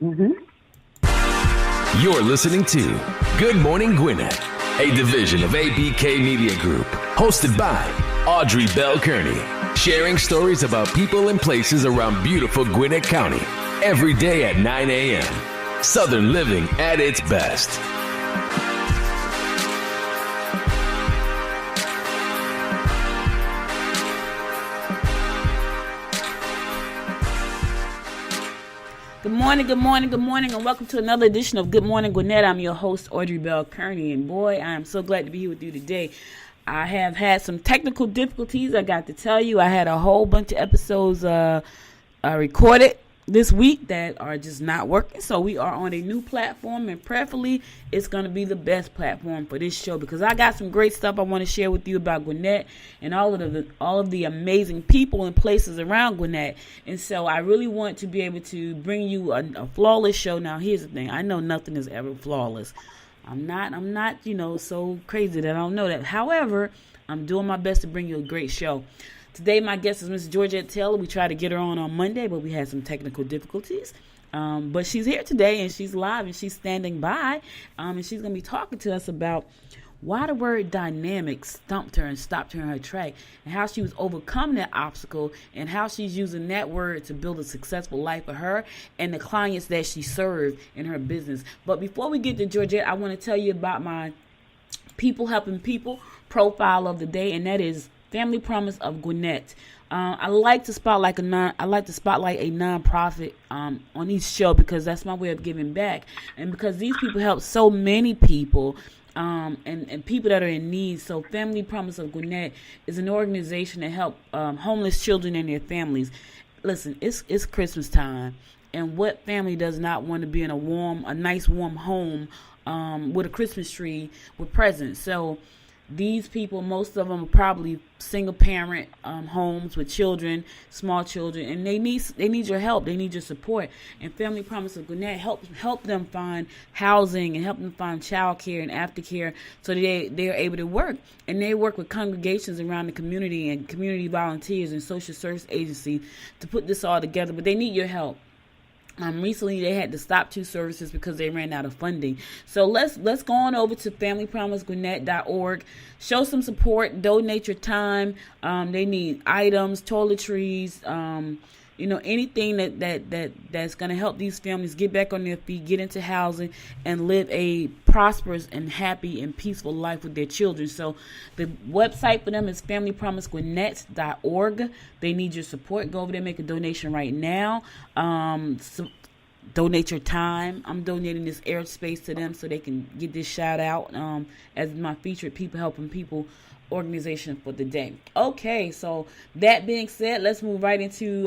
Mm-hmm. You're listening to Good Morning Gwinnett, a division of ABK Media Group, hosted by Audrey Bell Kearney, sharing stories about people and places around beautiful Gwinnett County every day at 9 a.m. Southern living at its best. Good morning, good morning, good morning, and welcome to another edition of Good Morning Gwinnett. I'm your host, Audrey Bell Kearney, and boy, I am so glad to be here with you today. I have had some technical difficulties, I got to tell you. I had a whole bunch of episodes recorded this week that are just not working, so we are on a new platform, and preferably it's going to be the best platform for this show because I got some great stuff I want to share with you about Gwinnett and all of the amazing people and places around Gwinnett. And so I really want to be able to bring you a flawless show. Now here's the thing, I know nothing is ever flawless. I'm not so crazy that I don't know that. However, I'm doing my best to bring you a great show. Today, my guest is Miss Georgette Taylor. We tried to get her on Monday, but we had some technical difficulties. But she's here today, and she's live, and she's standing by. And she's going to be talking to us about why the word dynamic stumped her and stopped her in her track, and how she was overcoming that obstacle, and how she's using that word to build a successful life for her and the clients that she served in her business. But before we get to Georgette, I want to tell you about my People Helping People profile of the day, and that is Family Promise of Gwinnett. I like to spotlight a nonprofit on each show because that's my way of giving back, and because these people help so many people and people that are in need. So Family Promise of Gwinnett is an organization that help homeless children and their families. Listen, it's Christmas time, and what family does not want to be in a nice warm home with a Christmas tree with presents? So these people, most of them are probably single parent homes with children, small children, and they need your help. They need your support. And Family Promise of Gwinnett help them find housing and help them find childcare and aftercare so that they're able to work. And they work with congregations around the community and community volunteers and social service agencies to put this all together. But they need your help. Recently, they had to stop 2 services because they ran out of funding. So let's go on over to familypromisegwinnett.org. Show some support. Donate your time. They need items, toiletries, anything that's going to help these families get back on their feet, get into housing, and live a prosperous and happy and peaceful life with their children. So the website for them is familypromisegwinnett.org. They need your support. Go over there, make a donation right now. Donate your time. I'm donating this airspace to them so they can get this shout out as my featured People Helping People organization for the day. Okay, so that being said, let's move right into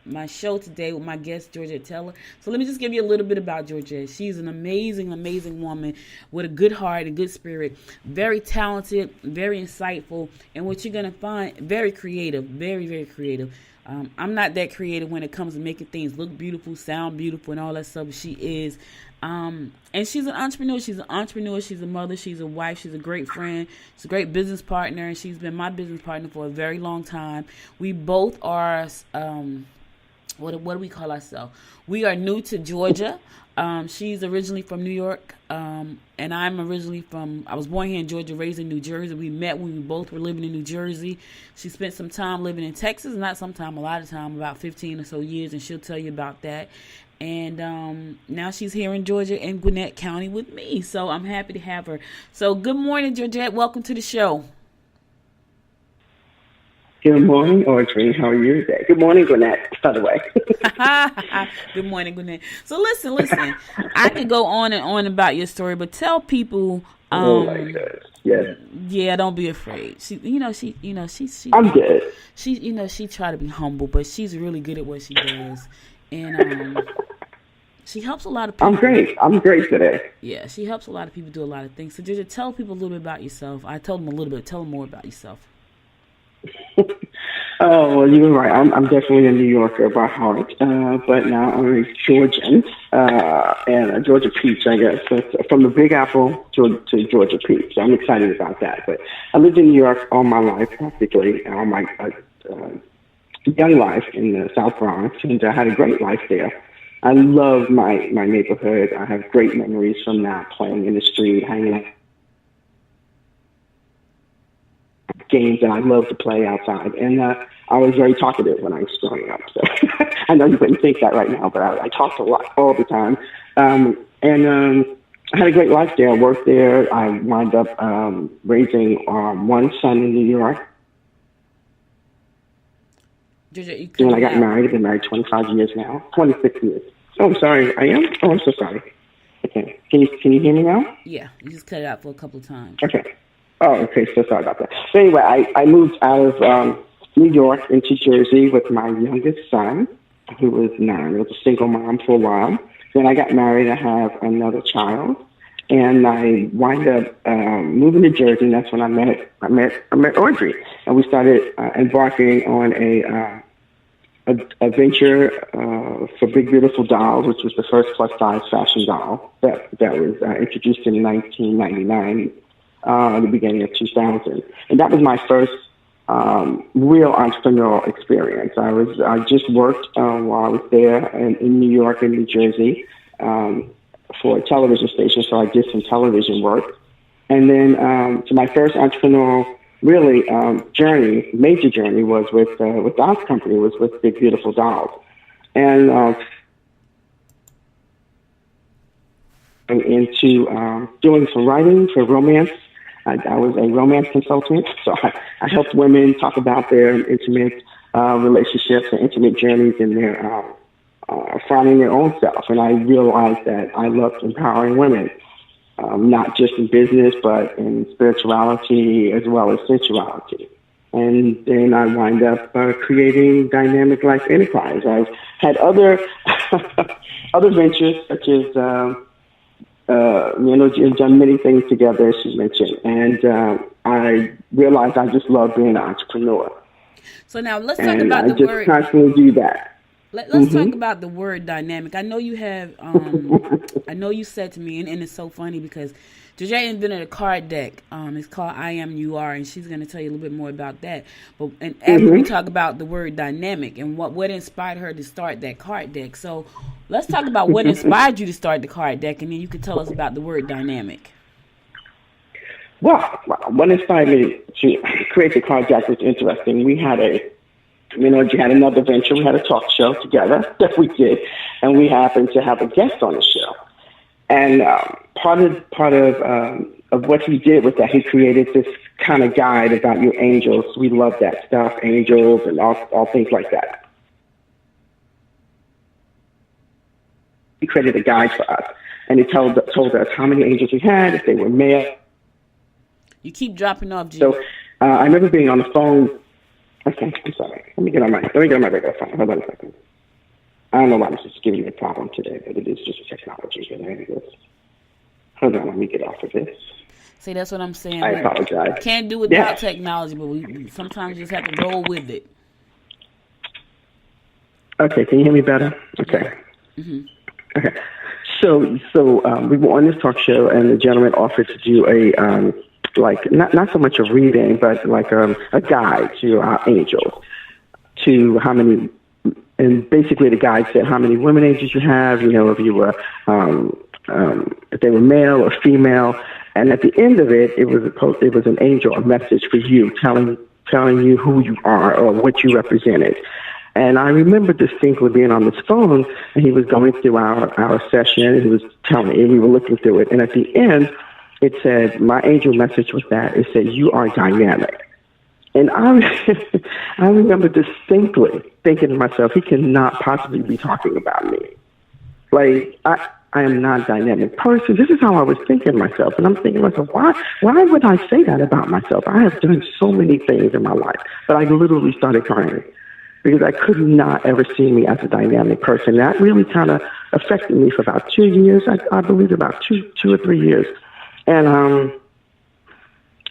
my show today with my guest, Georgette Taylor. So let me just give you a little bit about Georgette. She's an amazing, amazing woman with a good heart, a good spirit, very talented, very insightful, and what you're going to find, very creative, very, very creative. I'm not that creative when it comes to making things look beautiful, sound beautiful, and all that stuff. She is. And she's an entrepreneur. She's a mother. She's a wife. She's a great friend. She's a great business partner. And she's been my business partner for a very long time. We both are, what do we call ourselves? We are new to Georgia. She's originally from New York. And I was born here in Georgia, raised in New Jersey. We met when we both were living in New Jersey. She spent some time living in Texas, a lot of time, about 15 or so years, and she'll tell you about that. And now she's here in Georgia in Gwinnett County with me. So I'm happy to have her. So good morning, Georgette. Welcome to the show. Good morning, Audrey. How are you today? Good morning, Gwinnett, by the way. Good morning, Gwinnett. So listen. I could go on and on about your story, but tell people. Oh my goodness. Yes. Yeah, don't be afraid. She. I'm good. She try to be humble, but she's really good at what she does, and she helps a lot of people. I'm great today. Yeah, she helps a lot of people do a lot of things. So, Georgette, tell people a little bit about yourself. I told them a little bit. Tell them more about yourself. Oh, well, you're right. I'm definitely a New Yorker by heart, but now I'm a Georgian and a Georgia peach, I guess. So from the Big Apple to Georgia peach. So I'm excited about that. But I lived in New York all my life, practically, all my young life in the South Bronx, and I had a great life there. I love my neighborhood. I have great memories from that, playing in the street, hanging out, games that I love to play outside. And I was very talkative when I was growing up. So I know you wouldn't think that right now, but I talked a lot all the time. I had a great life there. I worked there. I wound up raising one son in New York. When I got married, I've been married 25 years now, 26 years. Oh, I'm sorry. I am? Oh, I'm so sorry. Okay. Can you hear me now? Yeah, you just cut it out for a couple of times. Okay. Oh, okay. So sorry about that. So anyway, I moved out of New York into Jersey with my youngest son, who was 9. I was a single mom for a while. Then I got married. I have another child. And I wind up moving to Jersey, and that's when I met Audrey. And we started embarking on a venture for Big Beautiful Dolls, which was the first plus-size fashion doll that was introduced in 1999, the beginning of 2000. And that was my first real entrepreneurial experience. I just worked while I was there in New York and New Jersey for a television station, so I did some television work. And then so my first entrepreneurial really major journey was with Dolls Company, was with Big Beautiful Dolls. And into doing some writing for romance. I was a romance consultant, so I helped women talk about their intimate relationships and intimate journeys in their finding their own self. And I realized that I loved empowering women, not just in business, but in spirituality as well as sensuality. And then I wind up creating Dynamic Life Enterprise. I've had other other ventures, such as you've done many things together, as you mentioned. And I realized I just love being an entrepreneur. So now let's talk about the word. I just constantly do that. Let's talk about the word dynamic. I know you have, I know you said to me, and it's so funny because Georgette invented a card deck. It's called I Am You Are, and she's going to tell you a little bit more about that. But after we talk about the word dynamic and what inspired her to start that card deck. So let's talk about what inspired you to start the card deck, and then you can tell us about the word dynamic. Well, what inspired me to create the card deck was interesting. We had you had another venture. We had a talk show together that we did, and we happened to have a guest on the show. And part of what he did was that he created this kind of guide about your angels. We love that stuff, angels and all things like that. He created a guide for us, and he told us how many angels we had, if they were male. You keep dropping off, G. So I remember being on the phone. Okay, I'm sorry. Let me get on my regular phone. Hold on a second. I don't know why this is giving me a problem today, but it is just technology. Hold on, let me get off of this. See, that's what I'm saying. I apologize. Can't do without technology, but we sometimes just have to roll with it. Okay, can you hear me better? Okay. Mm-hmm. Okay. So we were on this talk show, and the gentleman offered to do a not so much a reading, but like a guide to our angels, to how many, and basically the guide said how many women angels you have, if you were, if they were male or female, and at the end of it, it was an angel, a message for you, telling you who you are or what you represented. And I remember distinctly being on this phone, and he was going through our session, and he was telling me, and we were looking through it, and at the end, it said, my angel message was that. It said, you are dynamic. And I remember distinctly thinking to myself, he cannot possibly be talking about me. Like, I am not a dynamic person. This is how I was thinking to myself. And I'm thinking to myself, why would I say that about myself? I have done so many things in my life. But I literally started crying because I could not ever see me as a dynamic person. That really kind of affected me for about 2 years. I believe about two or 3 years. And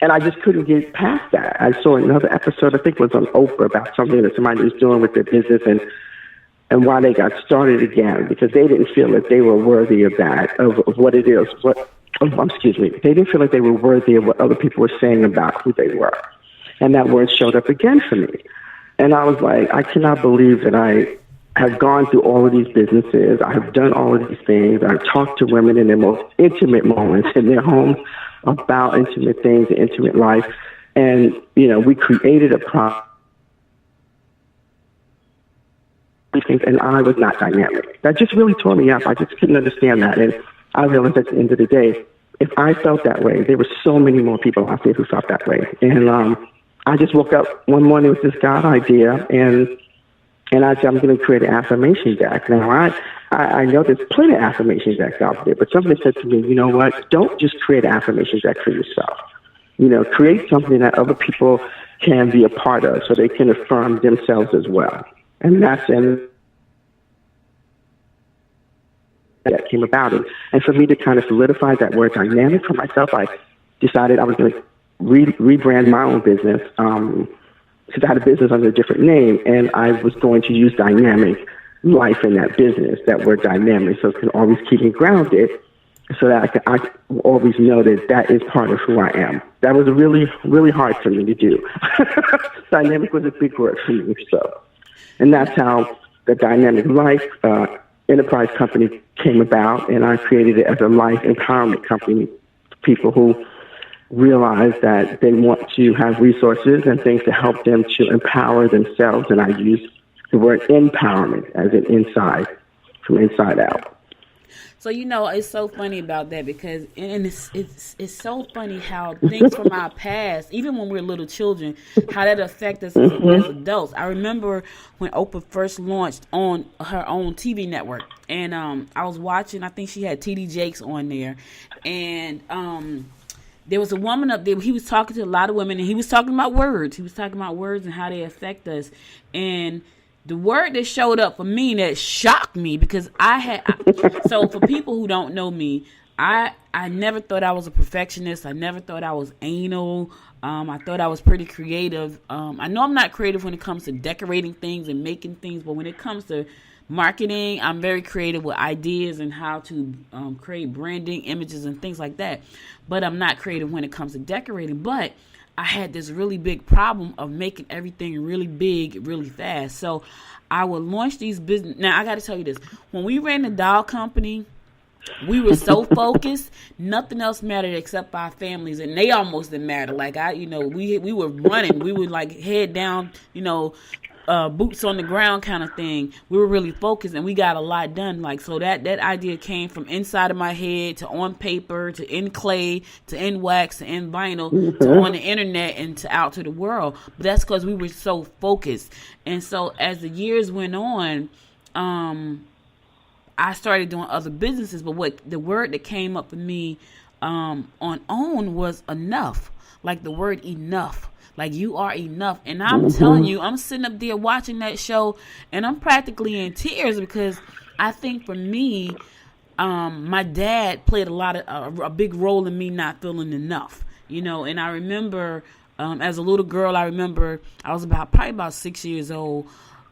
I just couldn't get past that. I saw another episode, I think it was on Oprah, about something that somebody was doing with their business and why they got started again, because they didn't feel that they were worthy of that, of what it is. They didn't feel like they were worthy of what other people were saying about who they were. And that word showed up again for me. And I was like, I cannot believe that I have gone through all of these businesses. I have done all of these things. I've talked to women in their most intimate moments in their homes about intimate things, intimate life. And, we created a product. And I was not dynamic. That just really tore me up. I just couldn't understand that. And I realized at the end of the day, if I felt that way, there were so many more people out there who felt that way. And I just woke up one morning with this God idea, and I said, I'm going to create an affirmation deck. Now, I know there's plenty of affirmation decks out there, but somebody said to me, you know what? Don't just create an affirmation deck for yourself. Create something that other people can be a part of so they can affirm themselves as well. And that came about it. And for me to kind of solidify that word dynamic for myself, I decided I was going to rebrand my own business, because I had a business under a different name, and I was going to use dynamic life in that business, that word dynamic, so it can always keep me grounded, so that I always know that is part of who I am. That was really, really hard for me to do. Dynamic was a big word for me, so. And that's how the Dynamic Life Enterprise Company came about, and I created it as a life empowerment company for people who realize that they want to have resources and things to help them to empower themselves. And I use the word empowerment as an inside, from inside out. So, it's so funny about that, because and it's so funny how things from our past, even when we're little children, how that affect us as adults. I remember when Oprah first launched on her own TV network, and I was watching, I think she had TD Jakes on there, and there was a woman up there. He was talking to a lot of women, and he was talking about words. He was talking about words and how they affect us. And the word that showed up for me that shocked me, because so for people who don't know me, I never thought I was a perfectionist. I never thought I was anal. I thought I was pretty creative. I know I'm not creative when it comes to decorating things and making things, but when it comes to marketing, I'm very creative with ideas and how to create branding, images, and things like that. But I'm not creative when it comes to decorating. But I had this really big problem of making everything really big, really fast. So I would launch these business. Now, I got to tell you this. When we ran the doll company, we were so focused, nothing else mattered except our families. And they almost didn't matter. Like, we were running. We would, like, head down, boots on the ground kind of thing. We were really focused, and we got a lot done. Like, so that idea came from inside of my head to on paper to in clay to in wax to in vinyl to on the internet and to out to the world. But that's because we were so focused. And so as the years went on, I started doing other businesses. But what the word that came up for me on own was enough. Like the word enough. Like, you are enough. And I'm telling you, I'm sitting up there watching that show, and I'm practically in tears, because I think for me, my dad played a big role in me not feeling enough, And I remember, as a little girl, I was probably about 6 years old.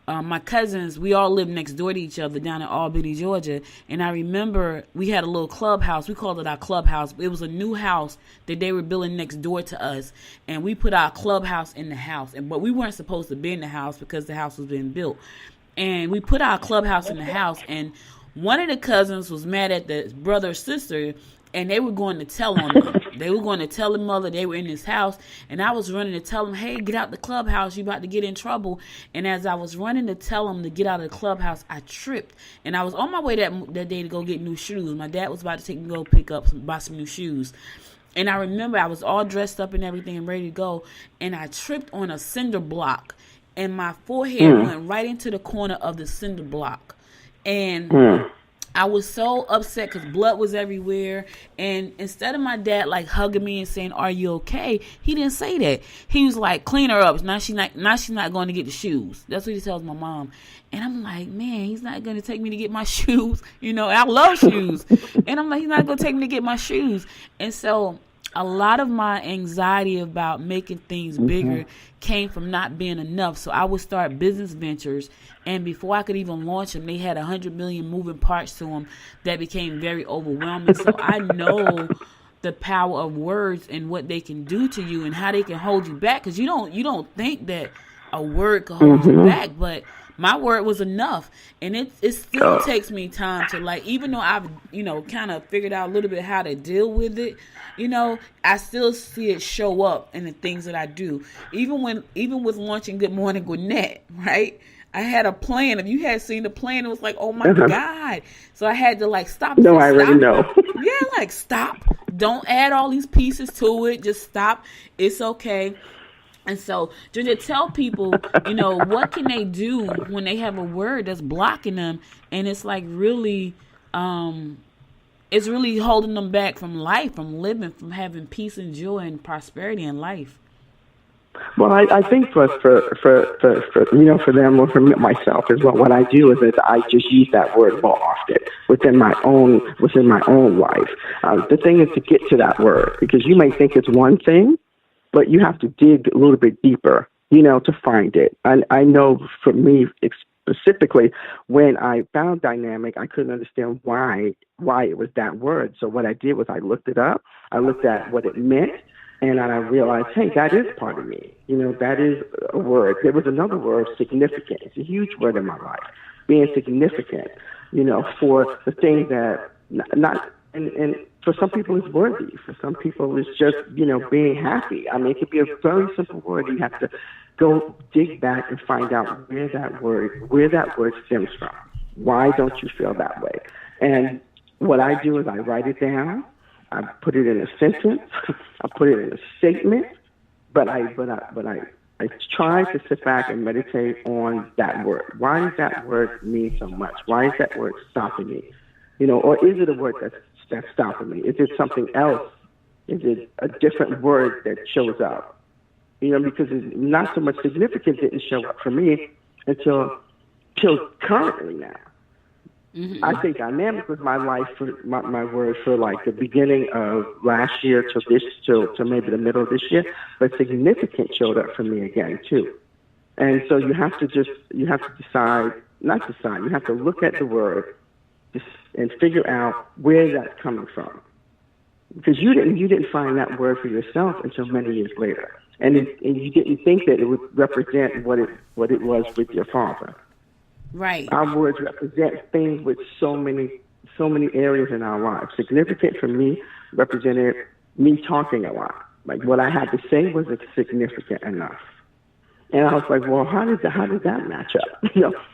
My cousins, we all lived next door to each other down in Albany, Georgia. And I remember we had a little clubhouse. We called it our clubhouse. It was a new house that they were building next door to us. And we put our clubhouse in the house. But we weren't supposed to be in the house because the house was being built. And we put our clubhouse in the house. And one of the cousins was mad at the brother or sister, and they were going to tell on them. They were going to tell the mother they were in this house. And I was running to tell them, hey, get out the clubhouse. You about to get in trouble. And as I was running to tell them to get out of the clubhouse, I tripped. And I was on my way that day to go get new shoes. My dad was about to take me to go buy some new shoes. And I remember I was all dressed up and everything and ready to go. And I tripped on a cinder block. And my forehead went right into the corner of the cinder block. And I was so upset because blood was everywhere. And instead of my dad like hugging me and saying, "Are you okay?" he didn't say that. He was like, "Clean her up. Now she's not going to get the shoes." That's what he tells my mom. And I'm like, man, he's not going to take me to get my shoes. I love shoes. And I'm like, he's not going to take me to get my shoes. And so a lot of my anxiety about making things bigger came from not being enough. So I would start business ventures, and before I could even launch them, they had 100 million moving parts to them that became very overwhelming. So I know the power of words and what they can do to you and how they can hold you back, because you don't think that a word could hold you back, but my word was enough. And it still takes me time to, like, even though I've, kind of figured out a little bit how to deal with it, I still see it show up in the things that I do. Even with launching Good Morning Gwinnett, right? I had a plan. If you had seen the plan, it was like, oh my God. So I had to, like, stop. No, I already know. Yeah, like, stop. Don't add all these pieces to it. Just stop. It's okay. And so, Georgette, tell people, what can they do when they have a word that's blocking them, and it's like really, it's really holding them back from life, from living, from having peace and joy and prosperity in life. Well, I think for them or for myself is what I do is I just use that word more often within my own life. The thing is to get to that word, because you may think it's one thing, but you have to dig a little bit deeper, to find it. I know for me specifically, when I found dynamic, I couldn't understand why it was that word. So what I did was I looked it up. I looked at what it meant, and I realized, hey, that is part of me. That is a word. There was another word, significant. It's a huge word in my life, being significant, for the thing that and for some people it's worthy. For some people it's just, being happy. I mean, it could be a very simple word. You have to go dig back and find out where that word stems from. Why don't you feel that way? And what I do is I write it down. I put it in a sentence. I put it in a statement. But I try to sit back and meditate on that word. Why does that word mean so much? Why is that word stopping me? Or is it a word that's stopping me? Is it something else? Is it a different word that shows up? Because it's not so much significant didn't show up for me until currently now. Mm-hmm. I think dynamic was my life for my word for like the beginning of last year till maybe the middle of this year, but significant showed up for me again too. And so you have to you have to look at the word and figure out where that's coming from. Because you didn't find that word for yourself until many years later. And you didn't think that it would represent what it was with your father. Right. Our words represent things with so many areas in our lives. Significant for me represented me talking a lot. Like what I had to say was significant enough. And I was like, well, how did that match up?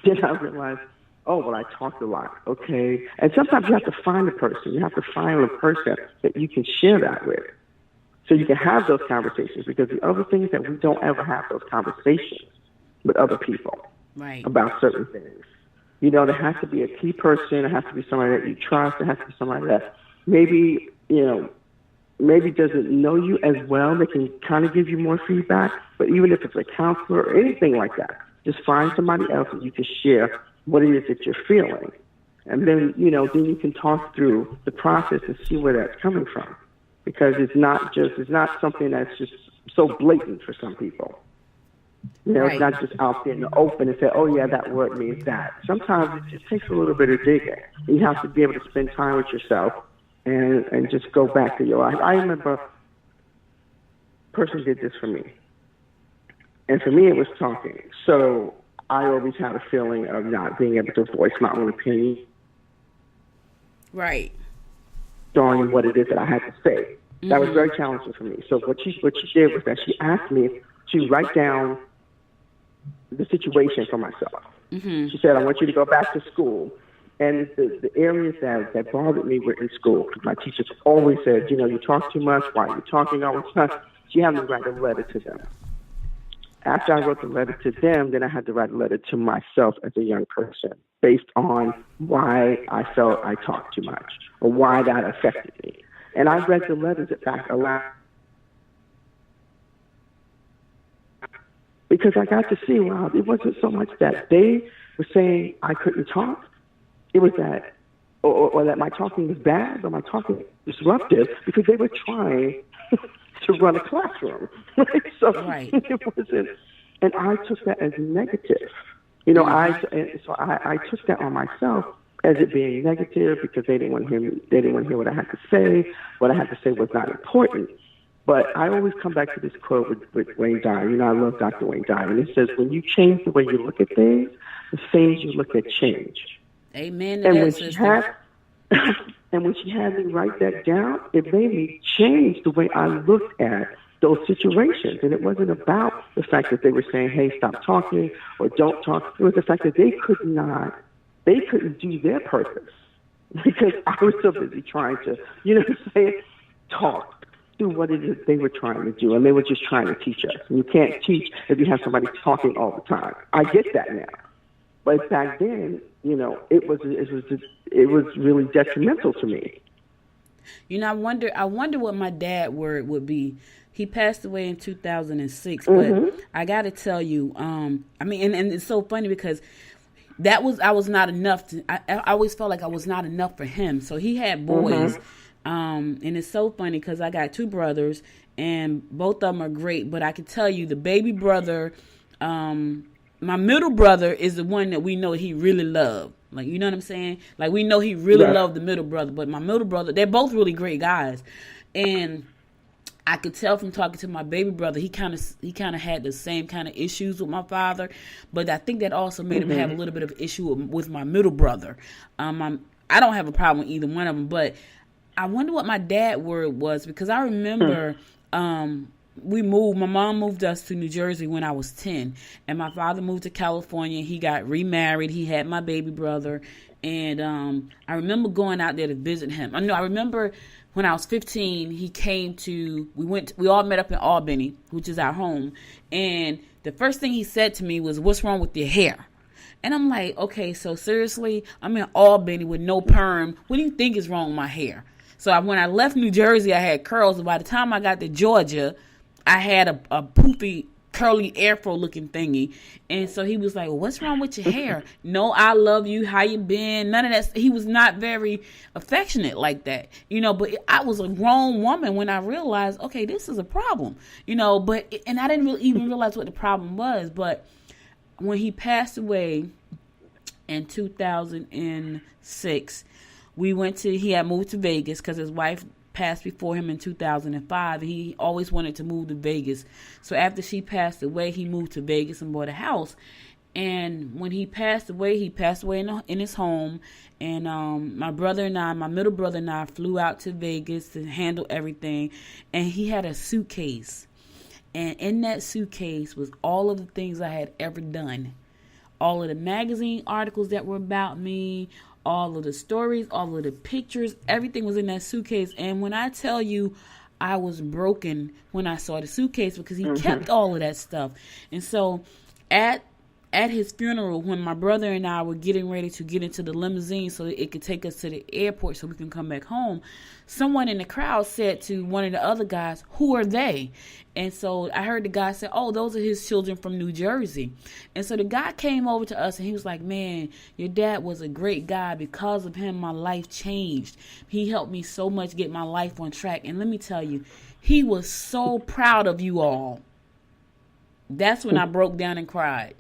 Then I realized, oh, well, I talked a lot. Okay. And sometimes you have to find a person. You have to find a person that you can share that with. So you can have those conversations, because the other thing is that we don't ever have those conversations with other people. Right. About certain things. There has to be a key person. It has to be somebody that you trust. It has to be somebody that maybe doesn't know you as well. They can kind of give you more feedback. But even if it's a counselor or anything like that, just find somebody else that you can share what it is that you're feeling. And then, then you can talk through the process and see where that's coming from. Because it's not something that's just so blatant for some people. Right. It's not just out there in the open and say, oh, yeah, that word means that. Sometimes it just takes a little bit of digging. You have to be able to spend time with yourself and just go back to your life. I remember a person did this for me. And for me, it was talking. So I always had a feeling of not being able to voice my own opinion. Right. On what it is that I had to say. Mm-hmm. That was very challenging for me. So what she did was that she asked me to write down the situation for myself. Mm-hmm. She said, I want you to go back to school. And the areas that bothered me were in school. My teachers always said, you talk too much. Why are you talking all the time? She had me write a letter to them. After I wrote the letter to them, then I had to write a letter to myself as a young person based on why I felt I talked too much or why that affected me. And I read the letters back aloud because I got to see, wow, it wasn't so much that they were saying I couldn't talk. It was that, or that my talking was bad or my talking was disruptive, because they were trying to run a classroom. So right. It wasn't, and I took that as negative. I took that on myself as it being negative because they didn't want to hear me. They didn't want to hear what I had to say. What I had to say was not important. But I always come back to this quote with Wayne Dyer. You know, I love Dr. Wayne Dyer. And it says, when you change the way you look at things, the things you look at change. Amen. And when she had, and when she had me write that down, it made me change the way I looked at those situations. And it wasn't about the fact that they were saying, hey, stop talking or don't talk. It was the fact that they couldn't do their purpose because I was so busy trying to, you know what I'm saying, talk, do what it is they were trying to do. And they were just trying to teach us. And you can't teach if you have somebody talking all the time. I get that now. But back then, you know, it was really detrimental to me. You know, I wonder what my dad word would be. He passed away in 2006, but I got to tell you, I mean, and it's so funny because I was not enough I always felt like I was not enough for him. So he had boys, and it's so funny because I got two brothers, and both of them are great. But I can tell you, the baby brother, my middle brother is the one that we know he really loved. Like, you know what I'm saying? Like, we know he really loved the middle brother. But my middle brother, they're both really great guys. And I could tell from talking to my baby brother, he kind of had the same kind of issues with my father. But I think that also made him have a little bit of issue with my middle brother. I don't have a problem with either one of them. But I wonder what my dad word was, because I remember... my mom moved us to New Jersey when I was 10, and my father moved to California. He got remarried. He had my baby brother, and I remember going out there to visit him. I remember when I was 15, he came we all met up in Albany, which is our home, and the first thing he said to me was, "What's wrong with your hair?" And I'm like, okay, so seriously, I'm in Albany with no perm. What do you think is wrong with my hair? So when I left New Jersey, I had curls, and by the time I got to Georgia, I had a poofy, curly afro looking thingy. And so he was like, well, what's wrong with your hair? No, I love you. How you been? None of that. He was not very affectionate like that, you know, but I was a grown woman when I realized, okay, this is a problem, you know, and I didn't really even realize what the problem was. But when he passed away in 2006, he had moved to Vegas because his wife passed before him in 2005. He always wanted to move to Vegas. So after she passed away, he moved to Vegas and bought a house. And when he passed away in his home. And my middle brother and I flew out to Vegas to handle everything. And he had a suitcase. And in that suitcase was all of the things I had ever done. All of the magazine articles that were about me, all of the stories, all of the pictures, everything was in that suitcase. And when I tell you, I was broken when I saw the suitcase, because he kept all of that stuff. And so at his funeral, when my brother and I were getting ready to get into the limousine so that it could take us to the airport so we can come back home, someone in the crowd said to one of the other guys, "Who are they?" And so I heard the guy say, "Oh, those are his children from New Jersey." And so the guy came over to us and he was like, "Man, your dad was a great guy. Because of him, my life changed. He helped me so much get my life on track. And let me tell you, he was so proud of you all." That's when I broke down and cried.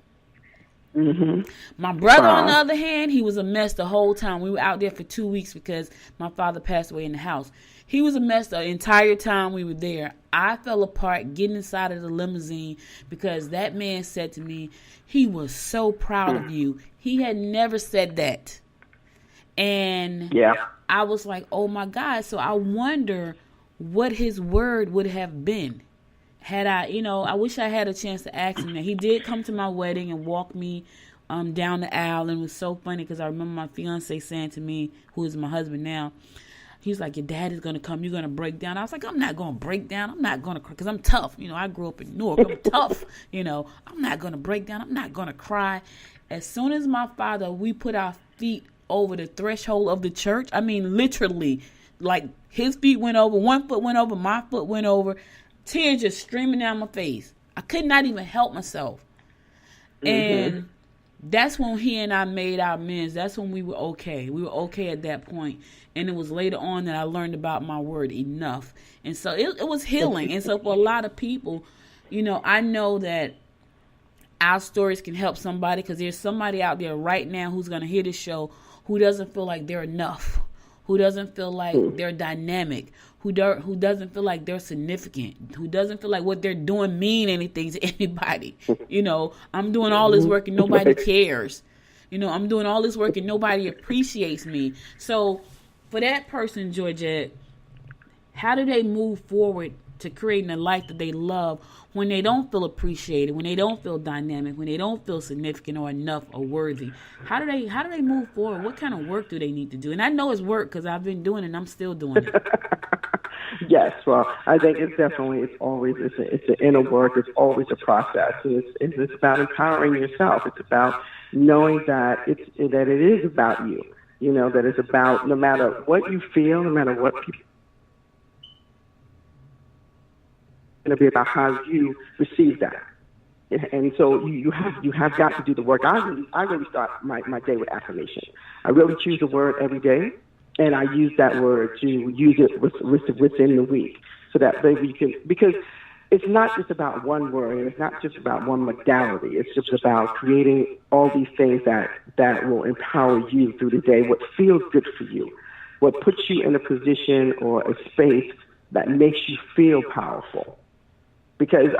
My brother, on the other hand, he was a mess the whole time. We were out there for 2 weeks because my father passed away in the house. He was a mess the entire time we were there. I fell apart getting inside of the limousine because that man said to me, he was so proud of you. He had never said that. And I was like, oh my God. So I wonder what his word would have been. Had I wish I had a chance to ask him that. He did come to my wedding and walk me down the aisle, and it was so funny because I remember my fiance saying to me, who is my husband now, he's like, your dad is going to come, you're going to break down. I was like, I'm not going to break down. I'm not going to cry because I'm tough. You know, I grew up in Newark. I'm tough. You know, I'm not going to break down. I'm not going to cry. As soon as my father, we put our feet over the threshold of the church, I mean, literally, like his feet went over, one foot went over, my foot went over, tears just streaming down my face. I could not even help myself. And that's when he and I made our amends. That's when we were okay. We were okay at that point. And it was later on that I learned about my word, enough. And so it was healing. And so for a lot of people, you know, I know that our stories can help somebody, because there's somebody out there right now who's going to hear this show who doesn't feel like they're enough, who doesn't feel like they're dynamic, who doesn't feel like they're significant, who doesn't feel like what they're doing mean anything to anybody. I'm doing all this work and nobody cares. I'm doing all this work and nobody appreciates me. So for that person, Georgette, how do they move forward to creating a life that they love when they don't feel appreciated, when they don't feel dynamic, when they don't feel significant or enough or worthy? How do they move forward? What kind of work do they need to do? And I know it's work because I've been doing it and I'm still doing it. Yes, well, I think it's an inner work. It's always a process. It's about empowering yourself. It's about knowing that it is about you. That it's about no matter what you feel, no matter what people. Going to be about how you receive that, and so you have got to do the work. I really start my day with affirmation. I really choose a word every day, and I use that word to use it within the week, so that maybe you can, because it's not just about one word, and it's not just about one modality. It's just about creating all these things that will empower you through the day. What feels good for you, what puts you in a position or a space that makes you feel powerful. Because,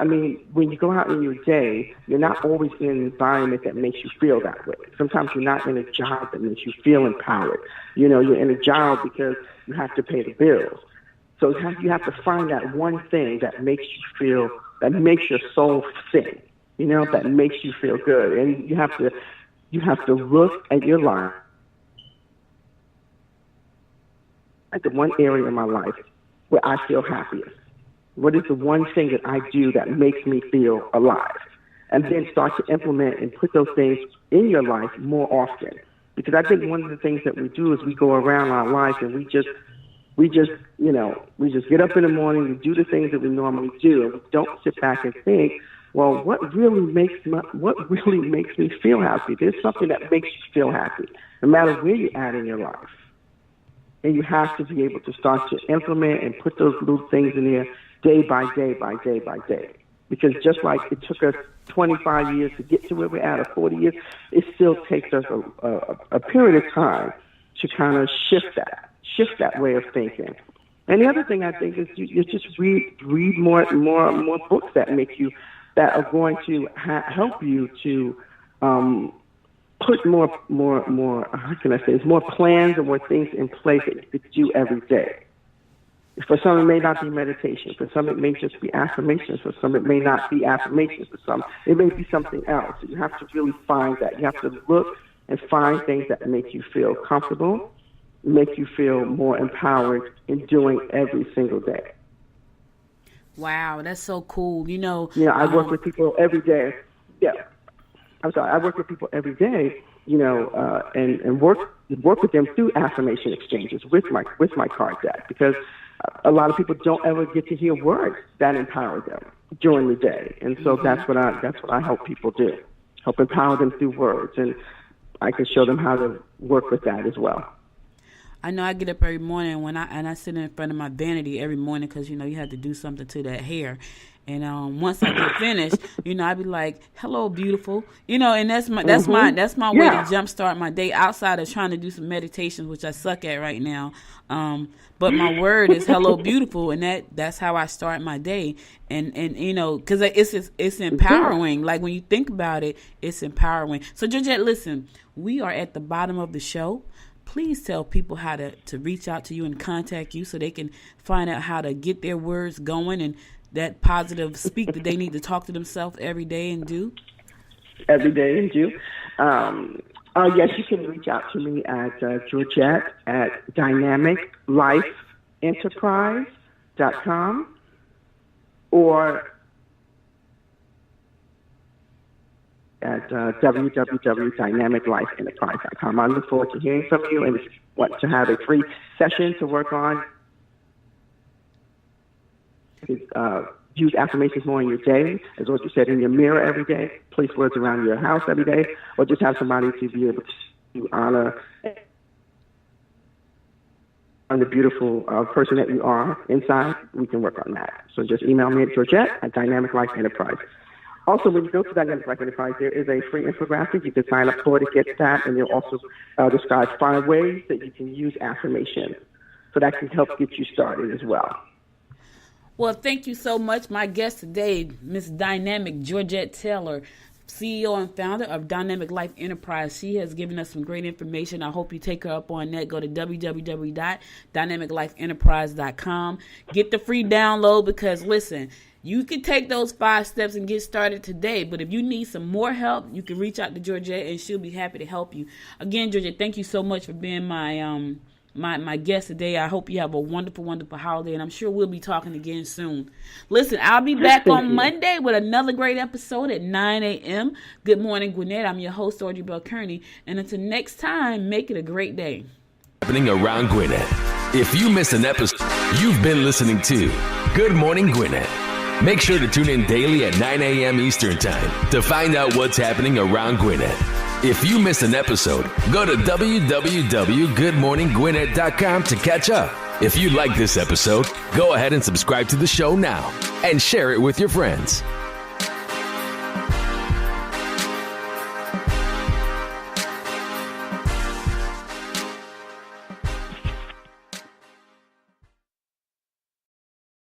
when you go out in your day, you're not always in an environment that makes you feel that way. Sometimes you're not in a job that makes you feel empowered. You're in a job because you have to pay the bills. So you have to find that one thing that makes you feel, that makes your soul sing, that makes you feel good. And you have to look at your life, at the one area in my life where I feel happiest. What is the one thing that I do that makes me feel alive? And then start to implement and put those things in your life more often. Because I think one of the things that we do is we go around our life and we just get up in the morning, we do the things that we normally do, and we don't sit back and think, well, what really makes me feel happy? There's something that makes you feel happy, no matter where you're at in your life. And you have to be able to start to implement and put those little things in there day by day by day by day. Because just like it took us 25 years to get to where we're at, or 40 years, it still takes us a period of time to kind of shift that way of thinking. And the other thing I think is you just read more books that are going to help you to put more how can I say, more plans and more things in place that you could do every day. For some, it may not be meditation. For some, it may just be affirmations. For some, it may not be affirmations. For some, it may be something else. You have to really find that. You have to look and find things that make you feel comfortable, make you feel more empowered in doing every single day. Wow, that's so cool. I work with people every day. Yeah. I work with people every day, and work with them through affirmation exchanges with my card deck, because a lot of people don't ever get to hear words that empower them during the day. And so that's what I help people do. Help empower them through words, and I can show them how to work with that as well. I know I get up every morning and I sit in front of my vanity every morning because, you have to do something to that hair. And once I get finished, I be like, "Hello, beautiful," and that's my way to jumpstart my day outside of trying to do some meditations, which I suck at right now. But my word is "Hello, beautiful," and that's how I start my day. And because it's empowering. Like when you think about it, it's empowering. So Georgette, listen, we are at the bottom of the show. Please tell people how to reach out to you and contact you so they can find out how to get their words going and that positive speak that they need to talk to themselves every day and do. Every day and do. Yes, you can reach out to me at Georgette at dynamiclifeenterprise.com or at www.dynamiclifeenterprise.com. I look forward to hearing from you, and if you want to have a free session to work on, use affirmations more in your day, as what you said, in your mirror every day, place words around your house every day, or just have somebody to be able to honor the beautiful person that you are inside. We can work on that. So just email me at Georgette at Dynamic Life Enterprise. Also, when you go to Dynamic Life Enterprise, there is a free infographic. You can sign up for it to get that, and it'll also describe 5 ways that you can use affirmation. So that can help get you started as well. Well, thank you so much. My guest today, Miss Dynamic Georgette Taylor, CEO and founder of Dynamic Life Enterprise. She has given us some great information. I hope you take her up on that. Go to www.dynamiclifeenterprise.com. Get the free download because, listen, you can take those 5 steps and get started today. But if you need some more help, you can reach out to Georgette and she'll be happy to help you. Again, Georgette, thank you so much for being my guest today. I hope you have a wonderful, wonderful holiday, and I'm sure we'll be talking again soon. Listen, I'll be back on Monday with another great episode at 9 a.m. Good morning, Gwinnett. I'm your host, Audrey Bell Kearney, and until next time, make it a great day. Happening around Gwinnett. If you missed an episode, you've been listening to Good Morning Gwinnett. Make sure to tune in daily at 9 a.m. Eastern Time to find out what's happening around Gwinnett. If you missed an episode, go to www.goodmorninggwinnett.com to catch up. If you like this episode, go ahead and subscribe to the show now and share it with your friends.